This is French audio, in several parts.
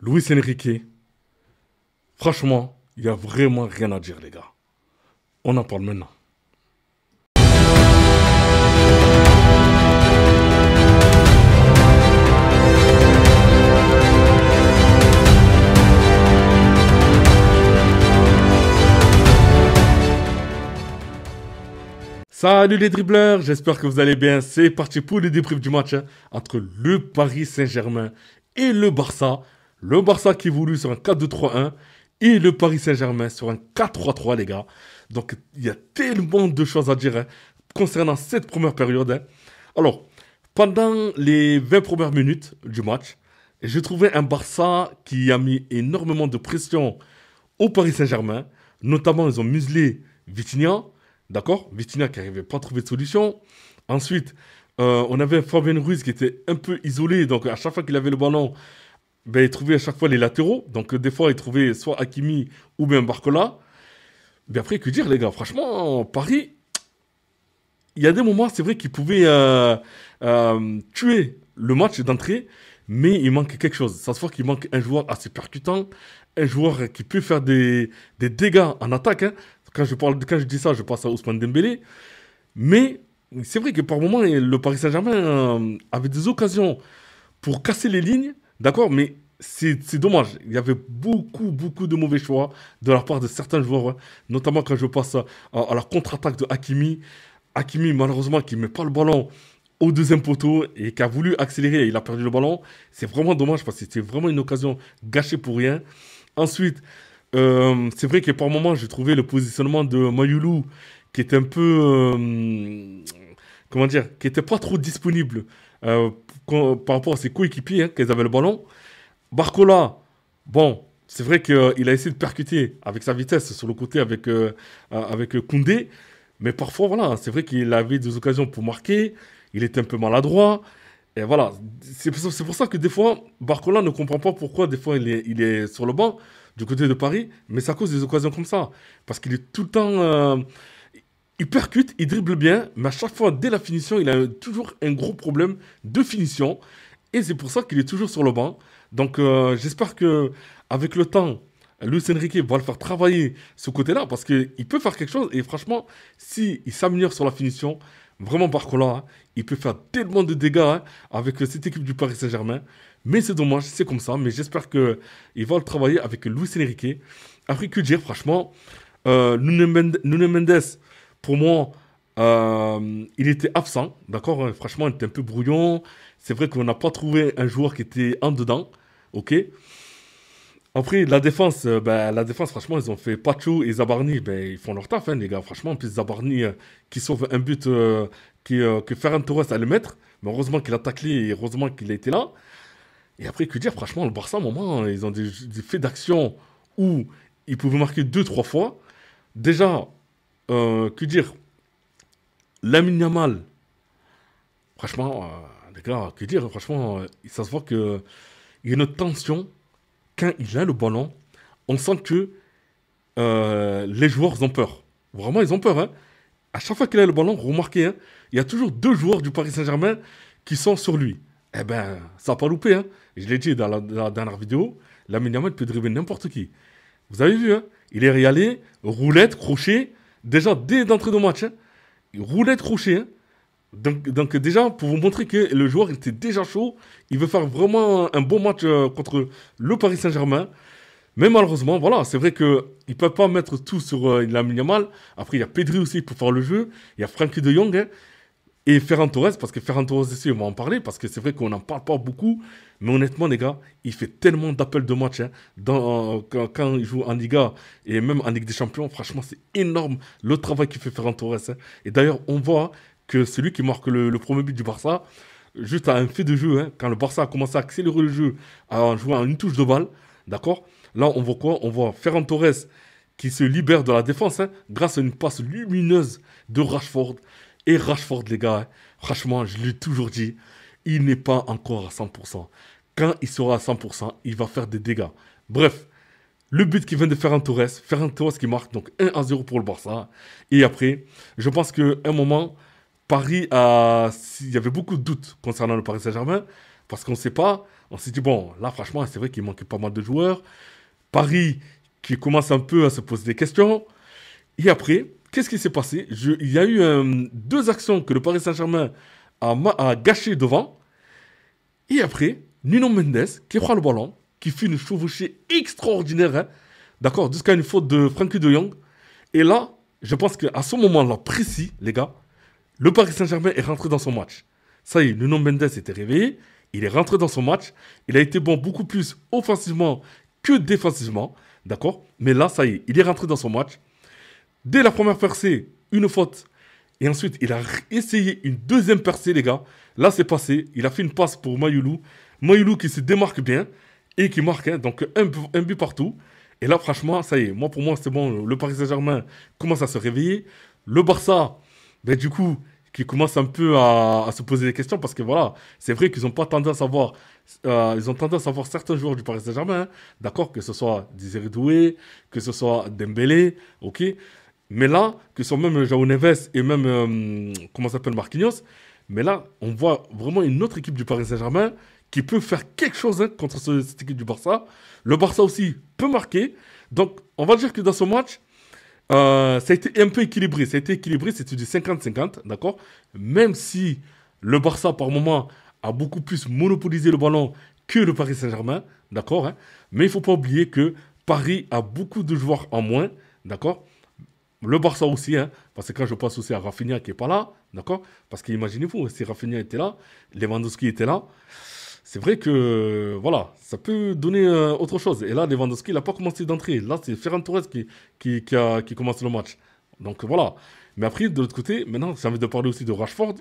Luis Enrique, franchement, il n'y a vraiment rien à dire, les gars. On en parle maintenant. Salut les dribbleurs, j'espère que vous allez bien. C'est parti pour le débrief du match entre le Paris Saint-Germain et le Barça. Le Barça qui évolue sur un 4-2-3-1 et le Paris Saint-Germain sur un 4-3-3, les gars. Donc il y a tellement de choses à dire concernant cette première période. Alors, pendant les 20 premières minutes du match, j'ai trouvé un Barça qui a mis énormément de pression au Paris Saint-Germain. Notamment, ils ont muselé Vitinha. D'accord, Vitinha qui n'arrivait pas à trouver de solution. Ensuite, on avait Fabien Ruiz qui était un peu isolé. Donc, à chaque fois qu'il avait le ballon, ben, il trouvait à chaque fois les latéraux. Donc, des fois, il trouvait soit Hakimi ou bien Barcola. Mais après, que dire, les gars? Franchement, Paris, il y a des moments, c'est vrai qu'ils pouvaient tuer le match d'entrée. Mais il manque quelque chose. Ça se voit qu'il manque un joueur assez percutant. Un joueur qui peut faire des dégâts en attaque. Hein. Quand je dis ça, je pense à Ousmane Dembélé. Mais c'est vrai que par moments, le Paris Saint-Germain avait des occasions pour casser les lignes, d'accord, mais c'est dommage. Il y avait beaucoup de mauvais choix de la part de certains joueurs, hein. Notamment quand je passe à la contre-attaque de Hakimi. Hakimi, malheureusement, qui ne met pas le ballon au deuxième poteau et qui a voulu accélérer et il a perdu le ballon. C'est vraiment dommage parce que c'était vraiment une occasion gâchée pour rien. Ensuite, c'est vrai que par moments, j'ai trouvé le positionnement de Mayoulou qui était un peu, comment dire, qui était pas trop disponible par rapport à ses coéquipiers, hein, qui avaient le ballon. Barcola, bon, c'est vrai qu'il a essayé de percuter avec sa vitesse sur le côté avec Koundé, mais parfois, voilà, c'est vrai qu'il avait des occasions pour marquer, il était un peu maladroit, et voilà, c'est pour ça que des fois, Barcola ne comprend pas pourquoi des fois il est sur le banc du côté de Paris, mais c'est à cause des occasions comme ça. Parce qu'il est tout le temps. Il percute, il dribble bien, mais à chaque fois, dès la finition, il a toujours un gros problème de finition. Et c'est pour ça qu'il est toujours sur le banc. Donc j'espère que avec le temps, Luis Enrique va le faire travailler ce côté-là, parce qu'il peut faire quelque chose. Et franchement, si il s'améliore sur la finition, vraiment Barcola, hein, il peut faire tellement de dégâts hein, avec cette équipe du Paris Saint-Germain. Mais c'est dommage, c'est comme ça. Mais j'espère qu'il va le travailler avec Luis Enrique. Après, que dire, franchement, Nuno Mendes, pour moi, il était absent. D'accord, hein, franchement, il était un peu brouillon. C'est vrai qu'on n'a pas trouvé un joueur qui était en dedans. Ok. Après, la défense, franchement, ils ont fait Pacho et Zabarni, ben, ils font leur taf, hein, les gars. Franchement, en plus, Zabarni qui sauve un but que Ferran Torres allait mettre. Mais heureusement qu'il a taclé et heureusement qu'il a été là. Et après, que dire, franchement, le Barça, à un moment, ils ont des faits d'action où ils pouvaient marquer deux, trois fois. Déjà, que dire, Lamine Yamal, franchement, les gars, que dire, franchement, ça se voit qu'il y a une tension quand il a le ballon. On sent que les joueurs ont peur. Vraiment, ils ont peur. Hein. À chaque fois qu'il a le ballon, remarquez, hein, il y a toujours deux joueurs du Paris Saint-Germain qui sont sur lui. Eh ben, ça n'a pas loupé. Hein. Je l'ai dit dans la dernière vidéo, Lamine Yamal peut dribbler n'importe qui. Vous avez vu, hein, il est réallé, roulette, crochet, déjà dès l'entrée de match. Hein, roulette, crochet. Hein. Donc, déjà, pour vous montrer que le joueur était déjà chaud, il veut faire vraiment un bon match contre le Paris Saint-Germain. Mais malheureusement, voilà, c'est vrai qu'ils ne peuvent pas mettre tout sur Lamine Yamal. Après, il y a Pedri aussi pour faire le jeu. Il y a Frankie de Jong. Hein. Et Ferran Torres, parce que Ferran Torres aussi, on va en parler, parce que c'est vrai qu'on n'en parle pas beaucoup, mais honnêtement, les gars, il fait tellement d'appels de match hein, quand il joue en Liga et même en Ligue des Champions. Franchement, c'est énorme le travail qu'il fait Ferran Torres. Hein. Et d'ailleurs, on voit que celui qui marque le premier but du Barça, juste à un fait de jeu, hein, quand le Barça a commencé à accélérer le jeu, à jouer en une touche de balle, d'accord. Là, on voit quoi? On voit Ferran Torres qui se libère de la défense hein, grâce à une passe lumineuse de Rashford. Et Rashford, les gars, hein, franchement, je l'ai toujours dit, il n'est pas encore à 100%. Quand il sera à 100%, il va faire des dégâts. Bref, le but qui vient de Ferran Torres qui marque donc 1-0 pour le Barça. Et après, je pense qu'à un moment, il y avait beaucoup de doutes concernant le Paris Saint-Germain. parce qu'on ne sait pas. On s'est dit, bon, là, franchement, c'est vrai qu'il manquait pas mal de joueurs. Paris qui commence un peu à se poser des questions. Et après, qu'est-ce qui s'est passé? Il y a eu deux actions que le Paris Saint-Germain a gâchées devant. Et après, Nuno Mendes qui prend le ballon, qui fait une chevauchée extraordinaire, hein, d'accord, jusqu'à une faute de Frenkie de Jong. Et là, je pense qu'à ce moment-là précis, les gars, le Paris Saint-Germain est rentré dans son match. Ça y est, Nuno Mendes était réveillé, il est rentré dans son match, il a été bon beaucoup plus offensivement que défensivement, d'accord? Mais là, ça y est, il est rentré dans son match. Dès la première percée, une faute. Et ensuite, il a essayé une deuxième percée, les gars. Là, c'est passé. Il a fait une passe pour Mayoulou. Mayoulou qui se démarque bien et qui marque. Hein, donc, un but partout. Et là, franchement, ça y est. Moi, pour moi, c'est bon. Le Paris Saint-Germain commence à se réveiller. Le Barça, ben, du coup, qui commence un peu à se poser des questions. Parce que voilà, c'est vrai qu'ils ont pas tendance à voir. Ils ont tendance à voir certains joueurs du Paris Saint-Germain. Hein, d'accord? Que ce soit Désiré Doué, que ce soit Dembélé. OK? Mais là, que ce soit même João Neves et même, comment s'appelle, Marquinhos, mais là, on voit vraiment une autre équipe du Paris Saint-Germain qui peut faire quelque chose, hein, contre cette équipe du Barça. Le Barça aussi peut marquer. Donc, on va dire que dans ce match, ça a été un peu équilibré. Ça a été équilibré, c'était du 50-50, d'accord? Même si le Barça, par moment, a beaucoup plus monopolisé le ballon que le Paris Saint-Germain, d'accord, hein? Mais il ne faut pas oublier que Paris a beaucoup de joueurs en moins, d'accord? Le Barça aussi, hein, parce que quand je pense aussi à Rafinha qui n'est pas là, d'accord? Parce qu'imaginez-vous, si Rafinha était là, Lewandowski était là, c'est vrai que, voilà, ça peut donner autre chose. Et là, Lewandowski, il n'a pas commencé d'entrée. Là, c'est Ferran Torres qui commence le match. Donc voilà. Mais après, de l'autre côté, maintenant, j'ai envie de parler aussi de Rashford.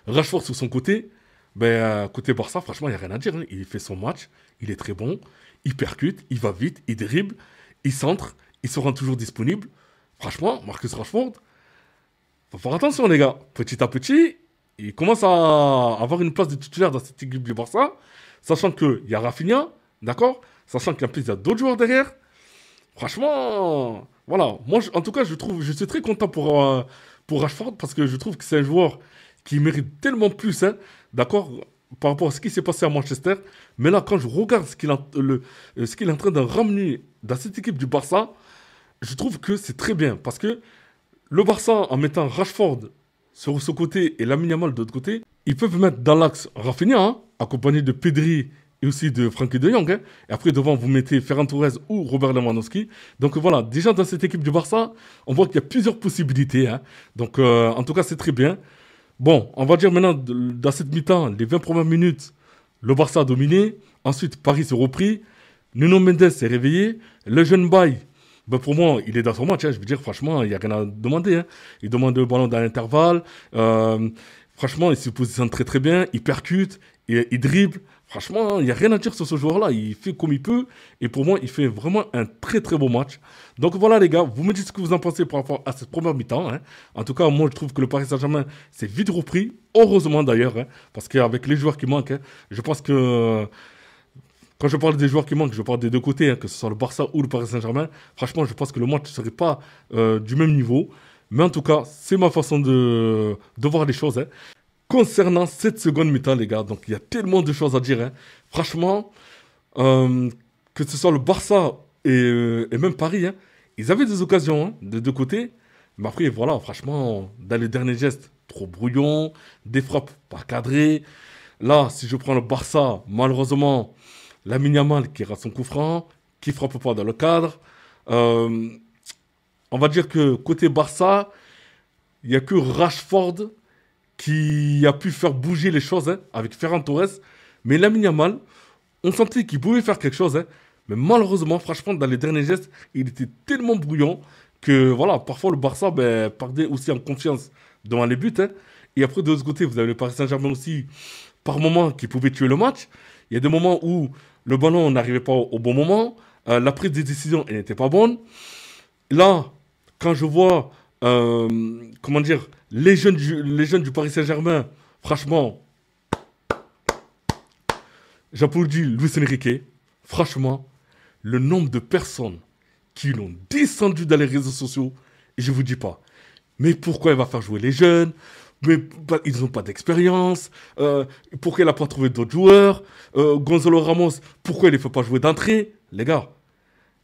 Rashford, sur son côté, ben, côté Barça, franchement, il n'y a rien à dire, hein. Il fait son match, il est très bon, il percute, il va vite, il dribble, il centre, il se rend toujours disponible. Franchement, Marcus Rashford, faut faire attention, les gars. Petit à petit, il commence à avoir une place de titulaire dans cette équipe du Barça, sachant qu'il y a Rafinha, d'accord? Sachant qu'en plus, il y a d'autres joueurs derrière. Franchement, voilà. Moi, en tout cas, je suis très content pour Rashford parce que je trouve que c'est un joueur qui mérite tellement plus, hein, d'accord? Par rapport à ce qui s'est passé à Manchester. Mais là, quand je regarde ce qu'il est en train de ramener dans cette équipe du Barça, je trouve que c'est très bien. Parce que le Barça, en mettant Rashford sur ce côté et Lamine Yamal de l'autre côté, ils peuvent mettre dans l'axe Rafinha, hein, accompagné de Pedri et aussi de Frenkie de Jong. Hein. Et après, devant, vous mettez Ferran Torres ou Robert Lewandowski. Donc voilà, déjà dans cette équipe du Barça, on voit qu'il y a plusieurs possibilités. Hein. Donc en tout cas, c'est très bien. Bon, on va dire maintenant, dans cette mi-temps, les 20 premières minutes, le Barça a dominé. Ensuite, Paris s'est repris. Nuno Mendes s'est réveillé. Le jeune Baye, ben pour moi, il est dans son match. Hein. Je veux dire, franchement, il n'y a rien à demander. Hein. Il demande le ballon dans l'intervalle. Franchement, il se positionne très très bien. Il percute. Il dribble. Franchement, il n'y a rien à dire sur ce joueur-là. Il fait comme il peut. Et pour moi, il fait vraiment un très très beau match. Donc voilà les gars, vous me dites ce que vous en pensez par rapport à cette première mi-temps. Hein. En tout cas, moi je trouve que le Paris Saint-Germain s'est vite repris. Heureusement d'ailleurs. Hein, parce qu'avec les joueurs qui manquent, hein, je pense que... Quand je parle des joueurs qui manquent, je parle des deux côtés, hein, que ce soit le Barça ou le Paris Saint-Germain. Franchement, je pense que le match ne serait pas du même niveau. Mais en tout cas, c'est ma façon de voir les choses. Hein. Concernant cette seconde mi-temps, les gars, donc il y a tellement de choses à dire. Hein. Franchement, que ce soit le Barça et même Paris, hein, ils avaient des occasions hein, de deux côtés. Mais après, voilà, franchement, dans les derniers gestes, trop brouillon, des frappes pas cadrées. Là, si je prends le Barça, malheureusement, Lamine Yamal qui rate son coup franc, qui frappe pas dans le cadre. On va dire que côté Barça, il n'y a que Rashford qui a pu faire bouger les choses hein, avec Ferran Torres. Mais Lamine Yamal, on sentait qu'il pouvait faire quelque chose. Hein, mais malheureusement, franchement, dans les derniers gestes, il était tellement brouillon que voilà, parfois le Barça perdait aussi en confiance devant les buts. Hein. Et après, de l'autre côté, vous avez le Paris Saint-Germain aussi, par moments, qui pouvait tuer le match. Il y a des moments où le ballon n'arrivait pas au bon moment. La prise de décision, elle n'était pas bonne. Là, quand je vois, comment dire, les jeunes du Paris Saint-Germain, franchement, j'applaudis Luis Enrique. Franchement, le nombre de personnes qui l'ont descendu dans les réseaux sociaux, et je ne vous dis pas. Mais pourquoi il va faire jouer les jeunes? Mais ils n'ont pas d'expérience. Pourquoi il n'a pas trouvé d'autres joueurs? Gonzalo Ramos, pourquoi il ne fait pas jouer d'entrée? Les gars,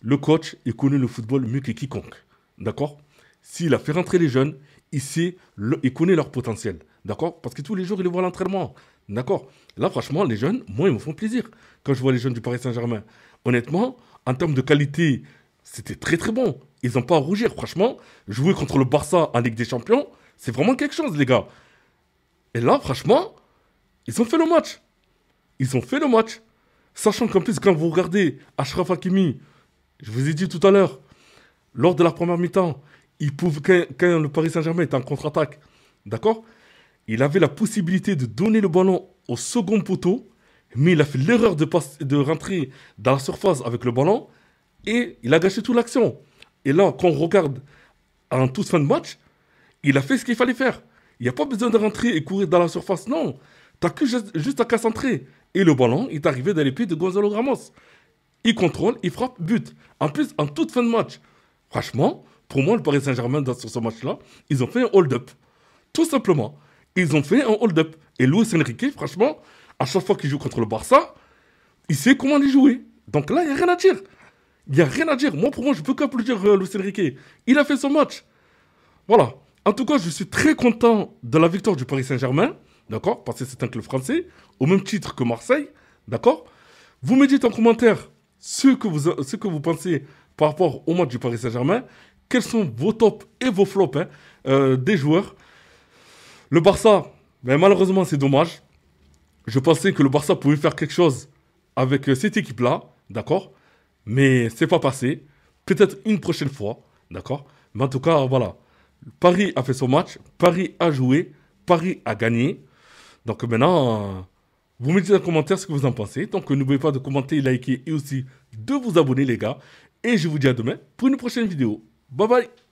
le coach, il connaît le football mieux que quiconque. D'accord? S'il a fait rentrer les jeunes, il connaît leur potentiel. D'accord? Parce que tous les jours, il les voit à l'entraînement. D'accord? Là, franchement, les jeunes, moi, ils me font plaisir quand je vois les jeunes du Paris Saint-Germain. Honnêtement, en termes de qualité, c'était très très bon. Ils n'ont pas à rougir. Franchement, jouer contre le Barça en Ligue des Champions, c'est vraiment quelque chose, les gars. Et là, franchement, ils ont fait le match. Ils ont fait le match. Sachant qu'en plus, quand vous regardez Achraf Hakimi, je vous ai dit tout à l'heure, lors de la première mi-temps, quand le Paris Saint-Germain était en contre-attaque, d'accord? Il avait la possibilité de donner le ballon au second poteau, mais il a fait l'erreur de rentrer dans la surface avec le ballon et il a gâché toute l'action. Et là, quand on regarde en toute fin de match, il a fait ce qu'il fallait faire. Il n'y a pas besoin de rentrer et courir dans la surface, non. T'as que juste à qu'à centrer. Et le ballon est arrivé dans les pieds de Gonzalo Ramos. Il contrôle, il frappe, but. En plus, en toute fin de match. Franchement, pour moi, le Paris Saint-Germain, sur ce match-là, ils ont fait un hold-up. Tout simplement. Ils ont fait un hold-up. Et Luis Enrique, franchement, à chaque fois qu'il joue contre le Barça, il sait comment les jouer. Donc là, il n'y a rien à dire. Il n'y a rien à dire. Moi, pour moi, je peux qu'applaudir Luis Enrique. Il a fait son match. Voilà. En tout cas, je suis très content de la victoire du Paris Saint-Germain. D'accord? Parce que c'est un club français, au même titre que Marseille. D'accord? Vous me dites en commentaire ce que vous pensez par rapport au match du Paris Saint-Germain. Quels sont vos tops et vos flops, hein, des joueurs? Le Barça, ben, malheureusement, c'est dommage. Je pensais que le Barça pouvait faire quelque chose avec cette équipe-là, d'accord? Mais c'est pas passé. Peut-être une prochaine fois, d'accord? Mais en tout cas, voilà. Paris a fait son match, Paris a joué, Paris a gagné. Donc maintenant, vous me dites en commentaire ce que vous en pensez. Donc n'oubliez pas de commenter, liker et aussi de vous abonner, les gars. Et je vous dis à demain pour une prochaine vidéo. Bye bye!